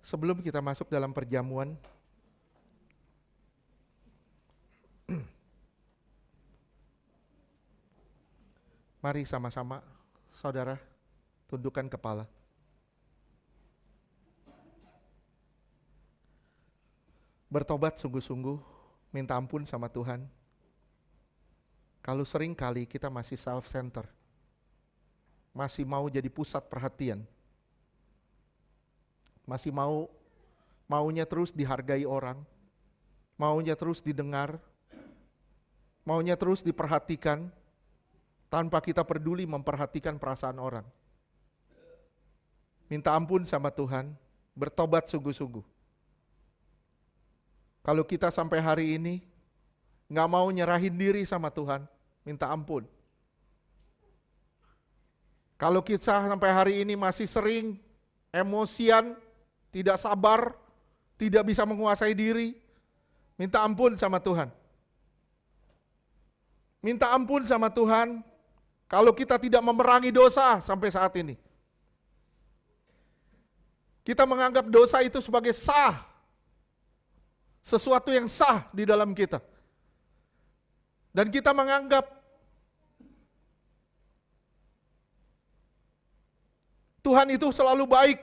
Sebelum kita masuk dalam perjamuan, mari sama-sama saudara tundukkan kepala. Bertobat sungguh-sungguh, minta ampun sama Tuhan. Kalau sering kali kita masih self-center, masih mau jadi pusat perhatian, masih maunya terus dihargai orang, maunya terus didengar, maunya terus diperhatikan, tanpa kita peduli memperhatikan perasaan orang. Minta ampun sama Tuhan, bertobat sungguh-sungguh. Kalau kita sampai hari ini gak mau nyerahin diri sama Tuhan, minta ampun. Kalau kita sampai hari ini masih sering emosian, tidak sabar, tidak bisa menguasai diri, minta ampun sama Tuhan. Minta ampun sama Tuhan kalau kita tidak memerangi dosa sampai saat ini. Kita menganggap dosa itu sebagai sah, sesuatu yang sah di dalam kita. Dan kita menganggap Tuhan itu selalu baik.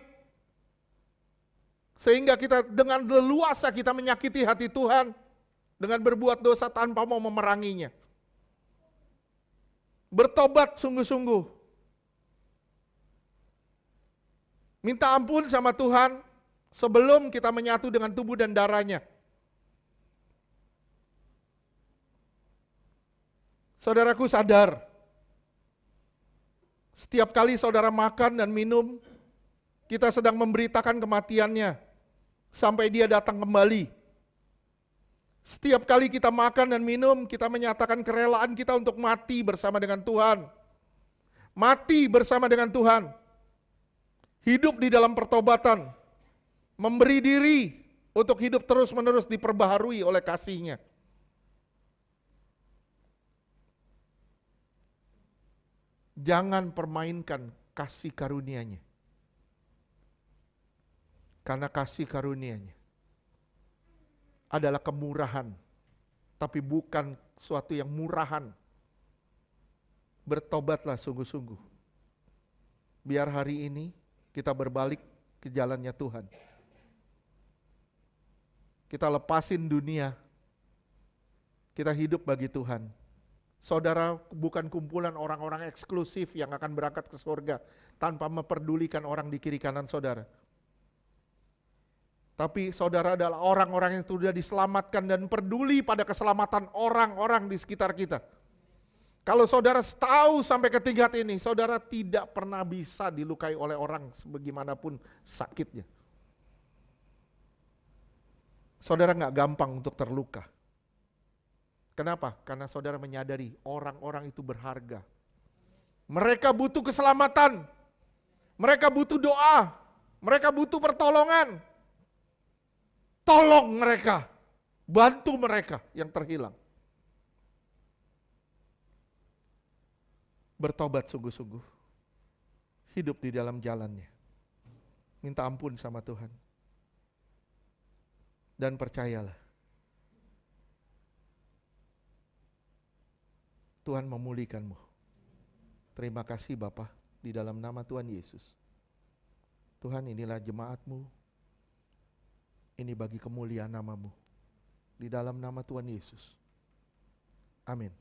Sehingga kita dengan leluasa kita menyakiti hati Tuhan dengan berbuat dosa tanpa mau memeranginya. Bertobat sungguh-sungguh. Minta ampun sama Tuhan sebelum kita menyatu dengan tubuh dan darahnya. Saudaraku sadar, setiap kali saudara makan dan minum, kita sedang memberitakan kematiannya sampai dia datang kembali. Setiap kali kita makan dan minum, kita menyatakan kerelaan kita untuk mati bersama dengan Tuhan. Mati bersama dengan Tuhan. Hidup di dalam pertobatan. Memberi diri untuk hidup terus-menerus diperbaharui oleh kasih-Nya. Jangan permainkan kasih karunia-Nya. Karena kasih karunia-Nya adalah kemurahan, tapi bukan suatu yang murahan. Bertobatlah sungguh-sungguh. Biar hari ini kita berbalik ke jalannya Tuhan. Kita lepasin dunia. Kita hidup bagi Tuhan. Saudara bukan kumpulan orang-orang eksklusif yang akan berangkat ke surga tanpa memperdulikan orang di kiri kanan saudara. Tapi saudara adalah orang-orang yang sudah diselamatkan dan peduli pada keselamatan orang-orang di sekitar kita. Kalau saudara tahu sampai ke tingkat ini, saudara tidak pernah bisa dilukai oleh orang sebagaimanapun sakitnya. Saudara gak gampang untuk terluka. Kenapa? Karena saudara menyadari orang-orang itu berharga. Mereka butuh keselamatan. Mereka butuh doa. Mereka butuh pertolongan. Tolong mereka, bantu mereka yang terhilang. Bertobat sungguh-sungguh, hidup di dalam jalannya. Minta ampun sama Tuhan. Dan percayalah, Tuhan memulihkanmu. Terima kasih Bapa, di dalam nama Tuhan Yesus. Tuhan, inilah jemaat-Mu. Ini bagi kemuliaan nama-Mu. Di dalam nama Tuhan Yesus. Amin.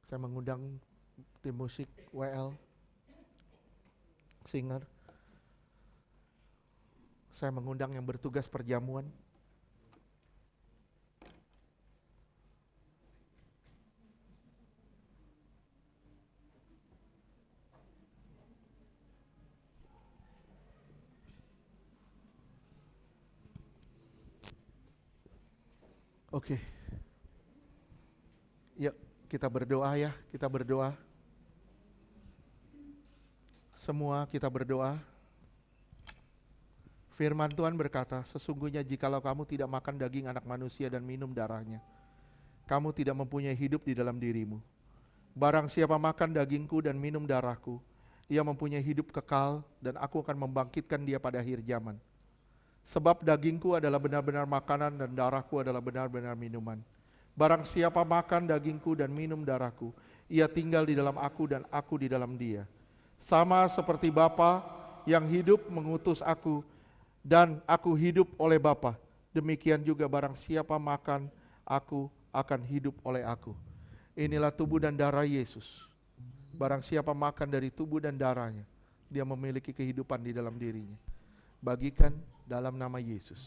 Saya mengundang tim musik WL, singer. Saya mengundang yang bertugas perjamuan. Oke. Yuk kita berdoa ya, kita berdoa. Semua kita berdoa. Firman Tuhan berkata, sesungguhnya jikalau kamu tidak makan daging anak manusia dan minum darahnya, kamu tidak mempunyai hidup di dalam dirimu. Barang siapa makan dagingku dan minum darahku, ia mempunyai hidup kekal dan aku akan membangkitkan dia pada akhir zaman. Sebab dagingku adalah benar-benar makanan dan darahku adalah benar-benar minuman. Barang siapa makan dagingku dan minum darahku, ia tinggal di dalam aku dan aku di dalam dia. Sama seperti Bapa yang hidup mengutus aku dan aku hidup oleh Bapa, demikian juga barang siapa makan aku akan hidup oleh aku. Inilah tubuh dan darah Yesus. Barang siapa makan dari tubuh dan darahnya, dia memiliki kehidupan di dalam dirinya. Bagikan dalam nama Yesus.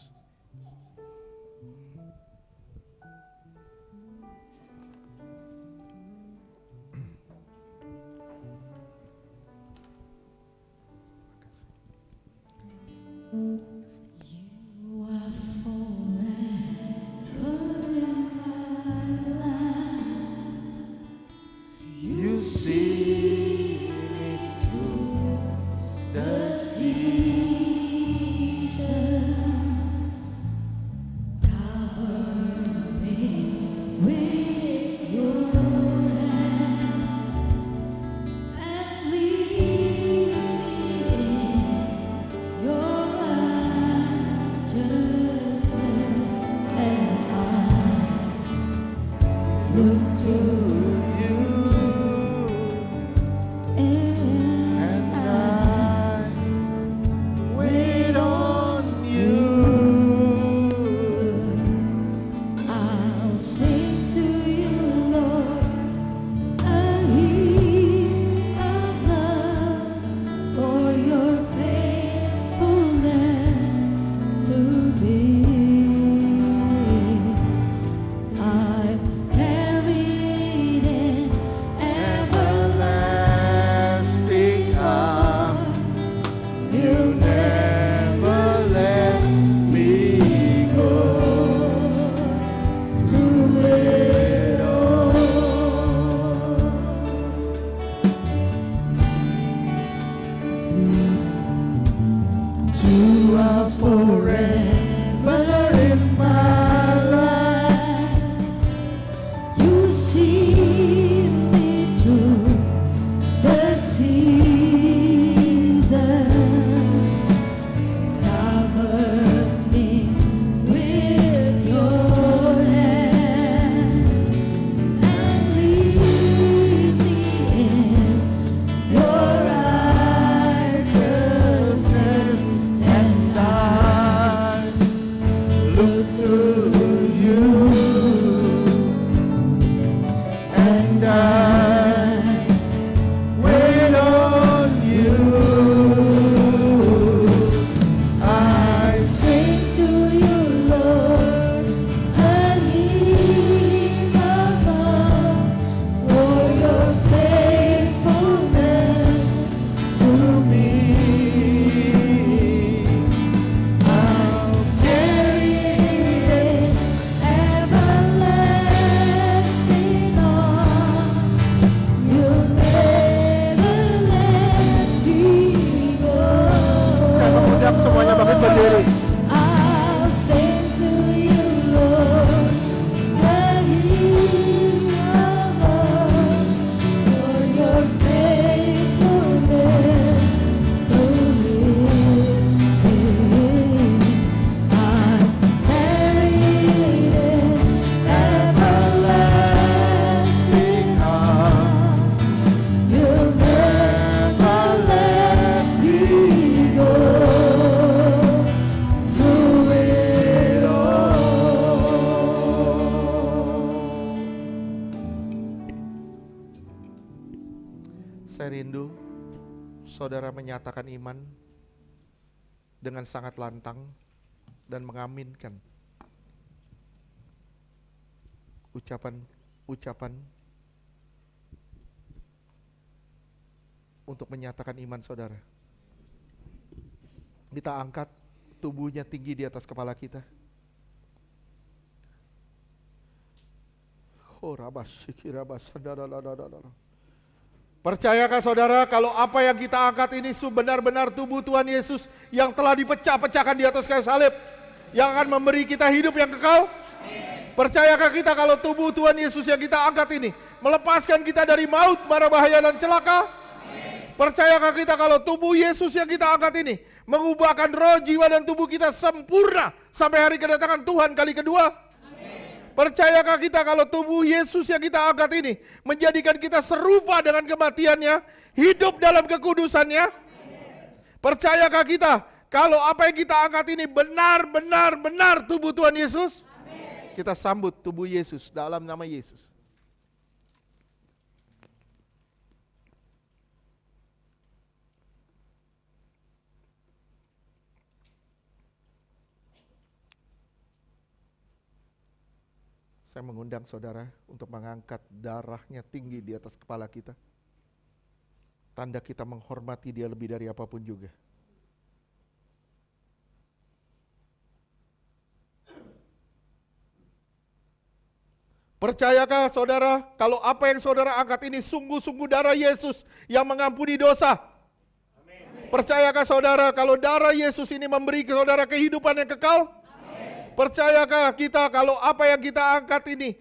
Saya rindu saudara menyatakan iman dengan sangat lantang dan mengaminkan ucapan-ucapan untuk menyatakan iman saudara. Kita angkat tubuhnya tinggi di atas kepala kita. Oh rabas, sikirabas, percayakah saudara kalau apa yang kita angkat ini benar-benar tubuh Tuhan Yesus yang telah dipecah-pecahkan di atas kayu salib, yang akan memberi kita hidup yang kekal? Percayakah kita kalau tubuh Tuhan Yesus yang kita angkat ini melepaskan kita dari maut, mara bahaya dan celaka? Percayakah kita kalau tubuh Yesus yang kita angkat ini mengubahkan roh, jiwa, dan tubuh kita sempurna sampai hari kedatangan Tuhan kali kedua? Percayakah kita kalau tubuh Yesus yang kita angkat ini menjadikan kita serupa dengan kematiannya, hidup dalam kekudusannya? Percayakah kita kalau apa yang kita angkat ini benar tubuh Tuhan Yesus? Kita sambut tubuh Yesus dalam nama Yesus. Saya mengundang saudara untuk mengangkat darahnya tinggi di atas kepala kita. Tanda kita menghormati dia lebih dari apapun juga. Percayakah saudara kalau apa yang saudara angkat ini sungguh-sungguh darah Yesus yang mengampuni dosa? Amin. Percayakah saudara kalau darah Yesus ini memberi saudara kehidupan yang kekal? Percayakah kita kalau apa yang kita angkat ini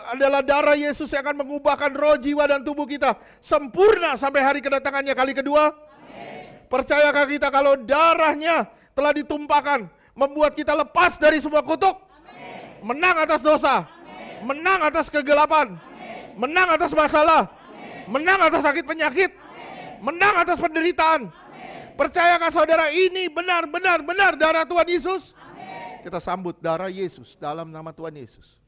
adalah darah Yesus yang akan mengubahkan roh, jiwa, dan tubuh kita sempurna sampai hari kedatangannya kali kedua? Amin. Percayakah kita kalau darahnya telah ditumpahkan membuat kita lepas dari semua kutuk? Amin. Menang atas dosa. Amin. Menang atas kegelapan. Amin. Menang atas masalah. Amin. Menang atas sakit penyakit. Amin. Menang atas penderitaan. Amin. Percayakah saudara ini benar darah Tuhan Yesus? Kita sambut darah Yesus dalam nama Tuhan Yesus.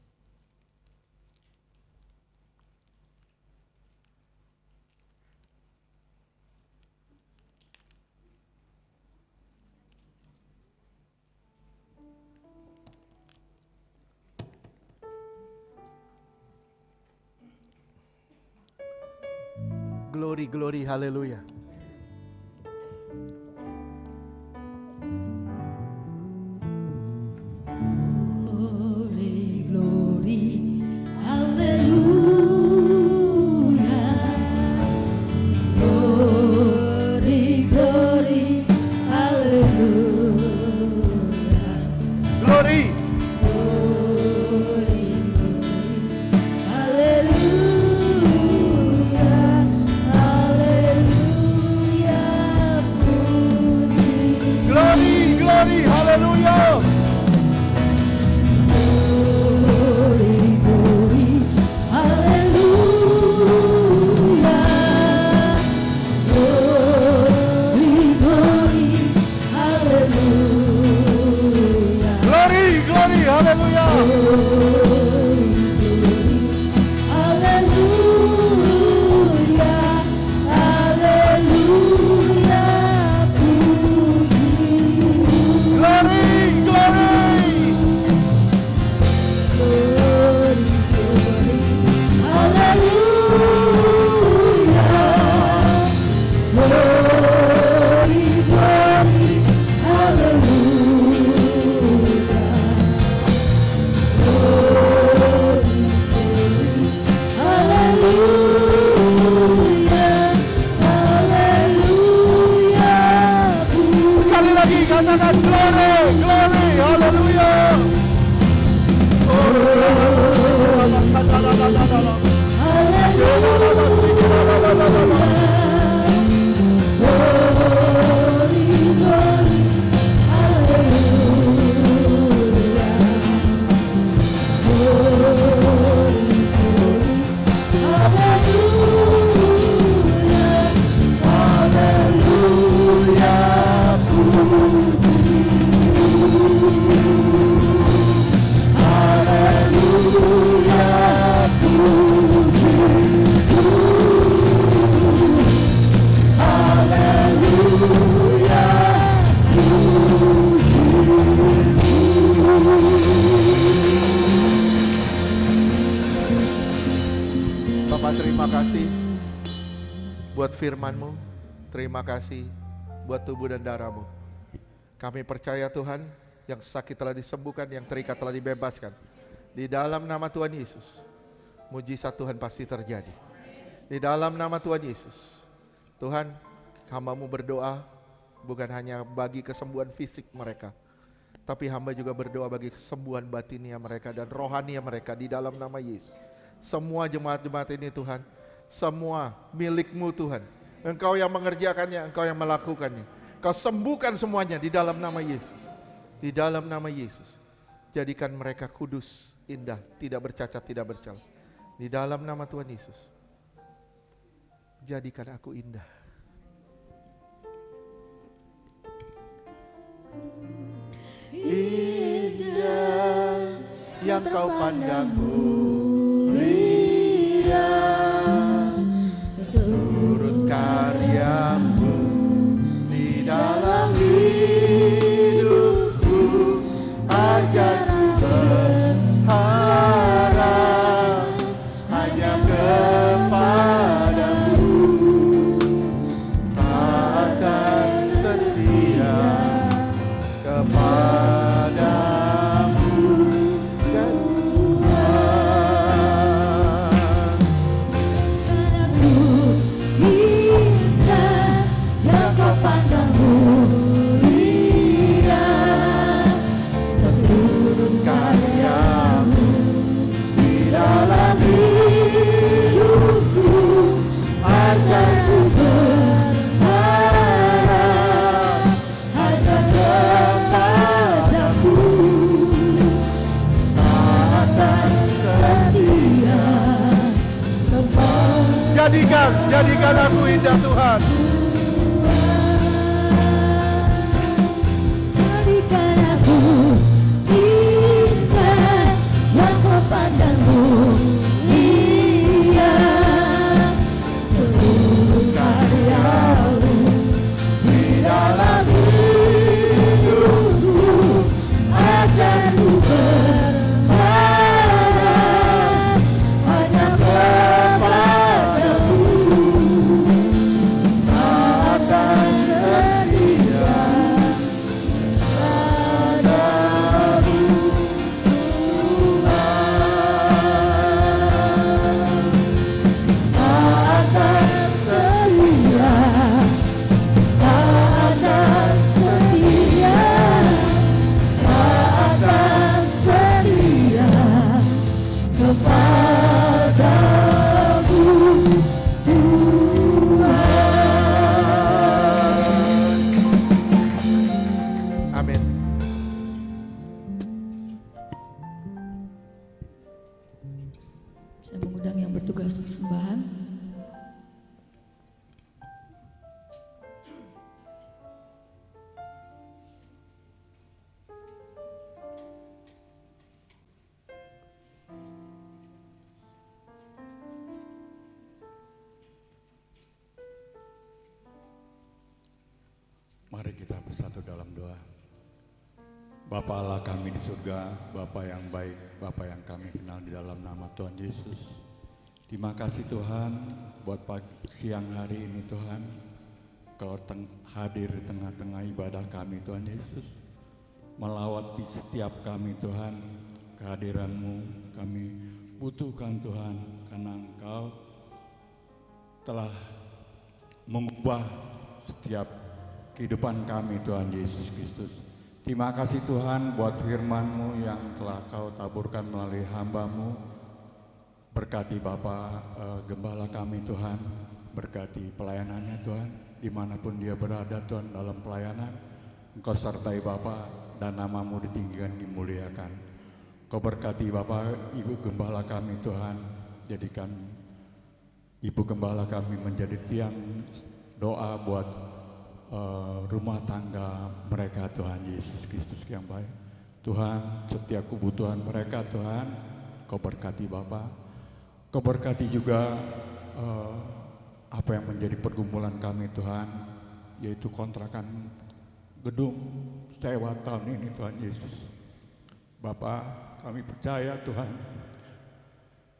Glory, haleluya. Firman-Mu, terima kasih buat tubuh dan darah-Mu. Kami percaya Tuhan, yang sakit telah disembuhkan, yang terikat telah dibebaskan. Di dalam nama Tuhan Yesus, mujizat Tuhan pasti terjadi. Di dalam nama Tuhan Yesus, Tuhan, hamba-Mu berdoa bukan hanya bagi kesembuhan fisik mereka, tapi hamba juga berdoa bagi kesembuhan batinia mereka dan rohania mereka di dalam nama Yesus. Semua jemaat-jemaat ini Tuhan, semua milik-Mu Tuhan, Engkau yang mengerjakannya, Engkau yang melakukannya. Kau sembuhkan semuanya di dalam nama Yesus. Di dalam nama Yesus. Jadikan mereka kudus, indah, tidak bercacat, tidak bercela. Di dalam nama Tuhan Yesus. Jadikan aku indah. Indah yang kau pandang mulia, seturut karyamu di dalam hidupku, ajarku berharap hanya kepadamu, takkan setia kepadamu dan indah yang kau pandang mulia, seturut karyamu di dalam hidupku, ajarku berharap hanya kepadamu, takkan setia kepadamu. Jadikan aku indah Tuhan. Jadikan aku indah yang kau pandang mulia, seluruh karyamu di dalam hidupku, ajarku berharap hanya kepadamu, takkan setia padamu, takkan setia, takkan setia, takkan setia kepadamu, Tuhan. Amin. Saya mengundang yang bertugas persembahan. Mari kita bersatu dalam doa. Bapa Allah kami di surga, Bapa yang baik, Bapa yang kami kenal di dalam nama Tuhan Yesus. Terima kasih Tuhan buat siang hari ini Tuhan. Kau hadir di tengah-tengah ibadah kami Tuhan Yesus. Melawati setiap kami Tuhan, kehadiran-Mu kami butuhkan Tuhan, karena Engkau telah mengubah setiap kehidupan kami Tuhan Yesus Kristus. Terima kasih Tuhan buat firman-Mu yang telah Kau taburkan melalui hamba-Mu. Berkati Bapa gembala kami Tuhan, berkati pelayanannya Tuhan, dimanapun dia berada Tuhan dalam pelayanan. Engkau sertai Bapa dan nama-Mu ditinggikan dimuliakan. Kau berkati Bapa Ibu Gembala kami Tuhan, jadikan Ibu Gembala kami menjadi tiang doa buat rumah tangga mereka Tuhan Yesus Kristus yang baik. Tuhan, setiap kebutuhan mereka Tuhan, Kau berkati Bapa. Kau berkati juga apa yang menjadi pergumulan kami Tuhan, yaitu kontrakan gedung sewa tahun ini Tuhan Yesus. Bapa, kami percaya Tuhan,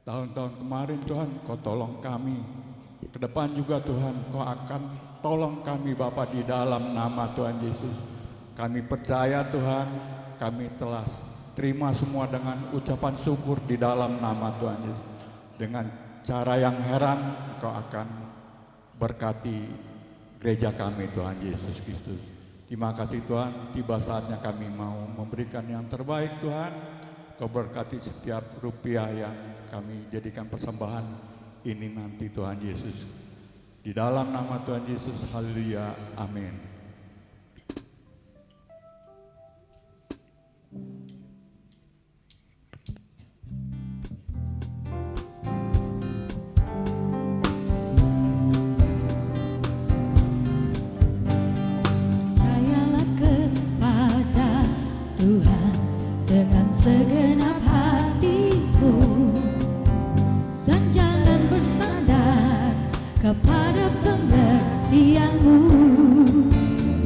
tahun-tahun kemarin Tuhan Kau tolong kami. Ke depan juga Tuhan Kau akan tolong kami Bapa di dalam nama Tuhan Yesus. Kami percaya Tuhan, kami telah terima semua dengan ucapan syukur di dalam nama Tuhan Yesus. Dengan cara yang heran Kau akan berkati gereja kami Tuhan Yesus Kristus. Terima kasih Tuhan, tiba saatnya kami mau memberikan yang terbaik Tuhan. Kau berkati setiap rupiah yang kami jadikan persembahan ini nanti Tuhan Yesus. Di dalam nama Tuhan Yesus, haleluya, amin. Percayalah kepada Tuhan dengan segenap hatimu, dan jangan bersandar kepada pengertianmu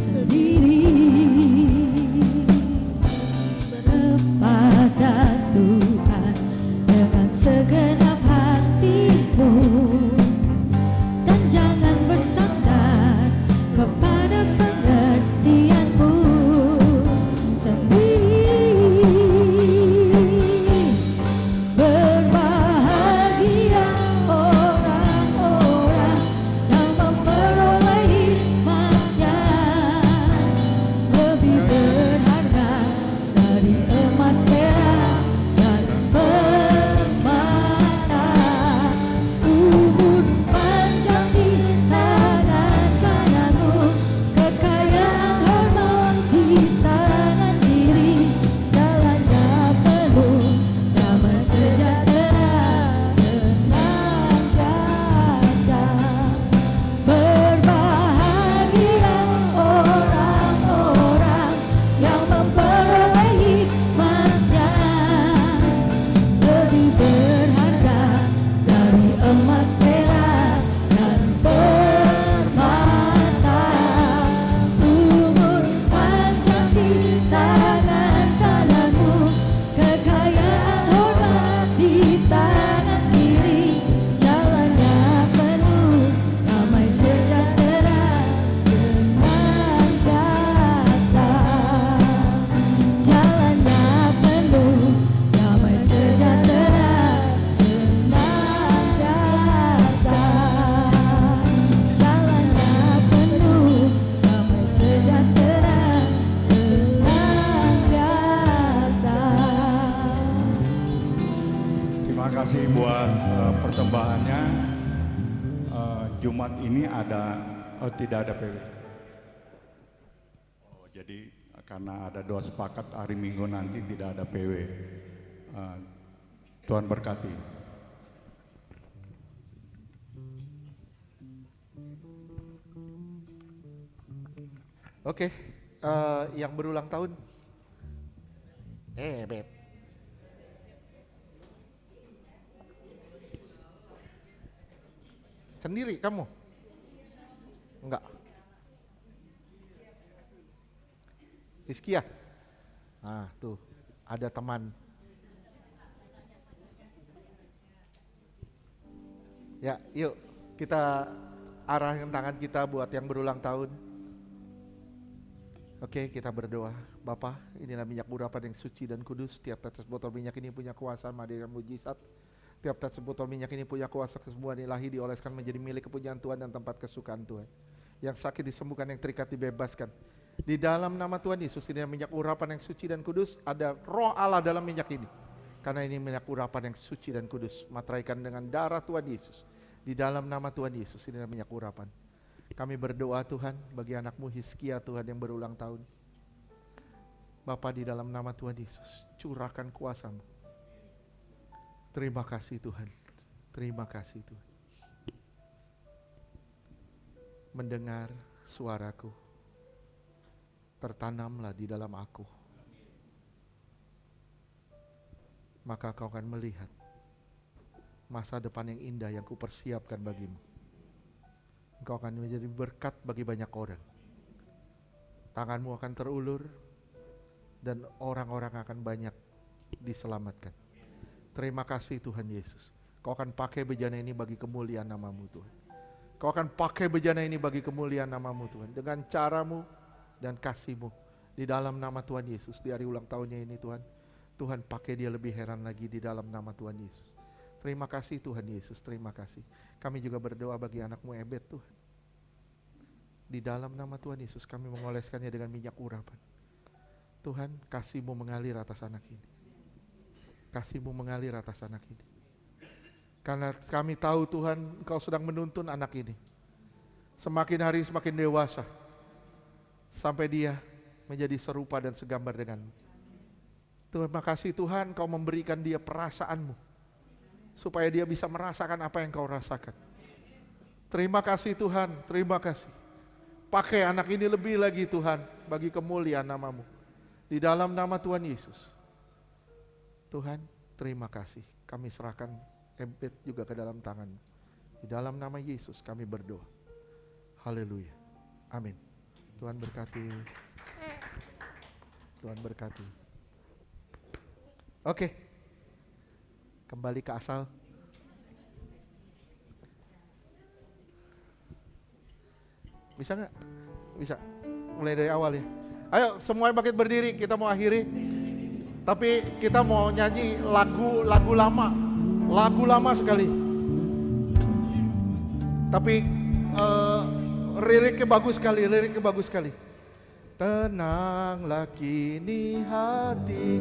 sendiri. Kepada Tuhan dengan segenap hatimu, dan jangan bersandar kepada pengertianmu sendiri. Berbahagia orang-orang yang memperoleh hikmatnya, lebih berharga dari emas, perak, dan permata. Umur panjang di tangan kananmu, kekayaan hormat di tangan kiri, jalannya penuh damai sejahtera, senang jasa. Berbahagia orang-orang yang memperoleh hikmatnya, lebih berharga dari emas, perak, dan permata. Umur panjang di tangan kananmu, kekayaan hormat di tangan kiri, jalannya penuh damai sejahtera, senang jasa. Jalannya penuh damai sejahtera, senang jasa. Jalannya penuh damai sejahtera, senang jasa. Terima kasih buat persembahannya. Jumat ini tidak ada PW. Oh, jadi karena ada doa sepakat hari Minggu nanti tidak ada PW. Tuhan berkati. Oke, yang berulang tahun. Bet. Sendiri kamu? Enggak. Iskia. Nah, tuh ada teman. Ya, yuk kita arahkan tangan kita buat yang berulang tahun. Oke, kita berdoa. Bapa, inilah minyak urapan yang suci dan kudus. Tiap tetes botol minyak ini punya kuasa madiran mujizat. Tiap tetes botol minyak ini punya kuasa kesembuhan ilahi, dioleskan menjadi milik kepunyaan Tuhan dan tempat kesukaan Tuhan. Yang sakit disembuhkan, yang terikat dibebaskan. Di dalam nama Tuhan Yesus, ini minyak urapan yang suci dan kudus. Ada roh Allah dalam minyak ini. Karena ini minyak urapan yang suci dan kudus. Materaikan dengan darah Tuhan Yesus. Di dalam nama Tuhan Yesus, ini minyak urapan. Kami berdoa Tuhan bagi anakmu Hizkia Tuhan yang berulang tahun. Bapa, di dalam nama Tuhan Yesus, curahkan kuasa-Mu. Terima kasih Tuhan. Terima kasih Tuhan. Mendengar suaraku, tertanamlah di dalam aku. Maka kau akan melihat masa depan yang indah yang kupersiapkan bagimu. Engkau akan menjadi berkat bagi banyak orang. Tanganmu akan terulur dan orang-orang akan banyak diselamatkan. Terima kasih Tuhan Yesus. Kau akan pakai bejana ini bagi kemuliaan nama-Mu Tuhan. Kau akan pakai bejana ini bagi kemuliaan nama-Mu Tuhan. Dengan caramu dan kasih-Mu. Di dalam nama Tuhan Yesus. Di hari ulang tahunnya ini Tuhan. Tuhan pakai dia lebih heran lagi di dalam nama Tuhan Yesus. Terima kasih Tuhan Yesus. Terima kasih. Kami juga berdoa bagi anakmu Ebet Tuhan. Di dalam nama Tuhan Yesus kami mengoleskannya dengan minyak urapan. Tuhan, kasih-Mu mengalir atas anak ini. Kasih-Mu mengalir atas anak ini. Karena kami tahu Tuhan, Engkau sedang menuntun anak ini. semakin hari semakin dewasa, sampai dia menjadi serupa dan segambar denganmu. Terima kasih Tuhan, Kau memberikan dia perasaanmu, supaya dia bisa merasakan apa yang Kau rasakan. Terima kasih Tuhan, terima kasih. Pakai anak ini lebih lagi Tuhan, bagi kemuliaan nama-Mu. Di dalam nama Tuhan Yesus. Tuhan, terima kasih. Kami serahkan Empet juga ke dalam tangan-Mu. Di dalam nama Yesus kami berdoa. Haleluya. Amin. Tuhan berkati. Tuhan berkati. Oke. Kembali ke asal. Bisa nggak? Bisa. Mulai dari awal ya. Ayo semuanya bangkit berdiri, kita mau akhiri. Tapi kita mau nyanyi lagu lama. Lagu lama sekali. Tapi liriknya bagus sekali, Tenanglah kini hati.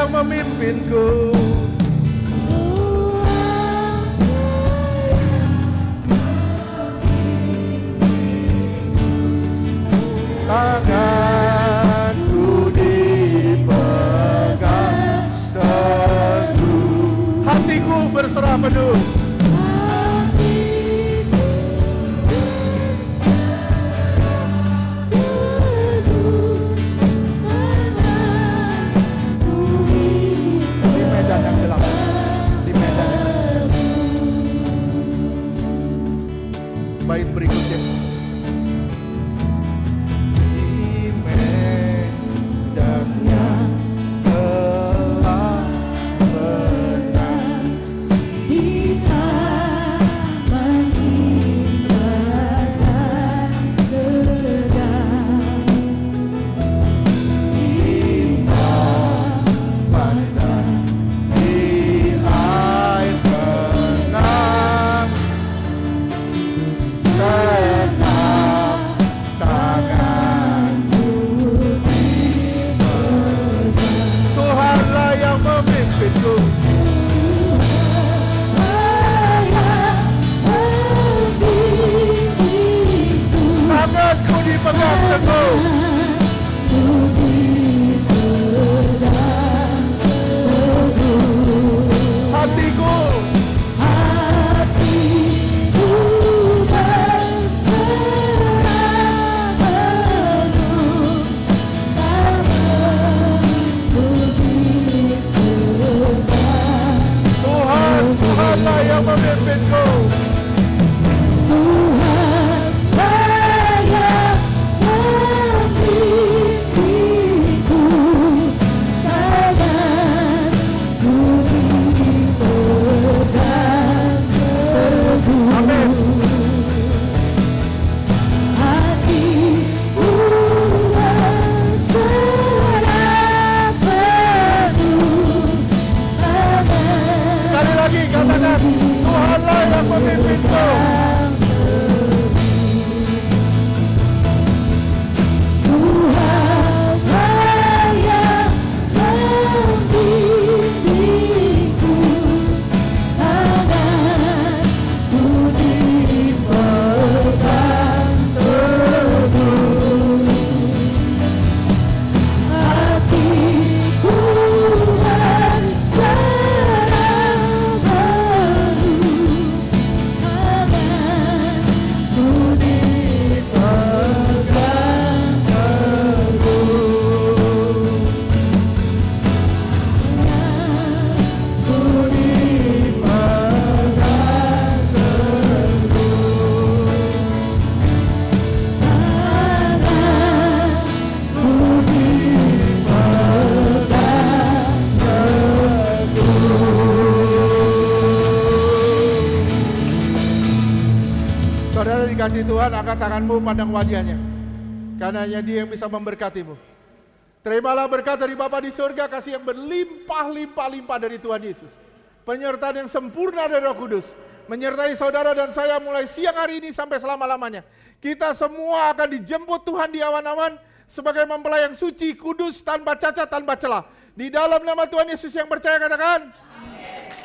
Memimpinku, tanganku dipegang teguh, hatiku berserah penuh. Bait berikutnya. Di medan yang telah menang, di taman ibadah sedang, di pandang di air tenang, tetap tanganku dipegang. Tuhanlah yang memimpinku. Tanganku dipegang teguh. Hatiku Tuhanlah yang memimpinku. Amin. Sekali lagi katakan, Tuhanlah yang memimpinku. Saudara dikasih Tuhan, angkat tanganmu, pandang wajahnya. Karena hanya Dia yang bisa memberkatimu. Terimalah berkat dari Bapa di surga, kasih yang berlimpah-limpah-limpah dari Tuhan Yesus. Penyertaan yang sempurna dari Roh Kudus. Menyertai saudara dan saya mulai siang hari ini sampai selama-lamanya. Kita semua akan dijemput Tuhan di awan-awan sebagai mempelai yang suci, kudus, tanpa cacat, tanpa celah. Di dalam nama Tuhan Yesus yang percaya katakan. Amin.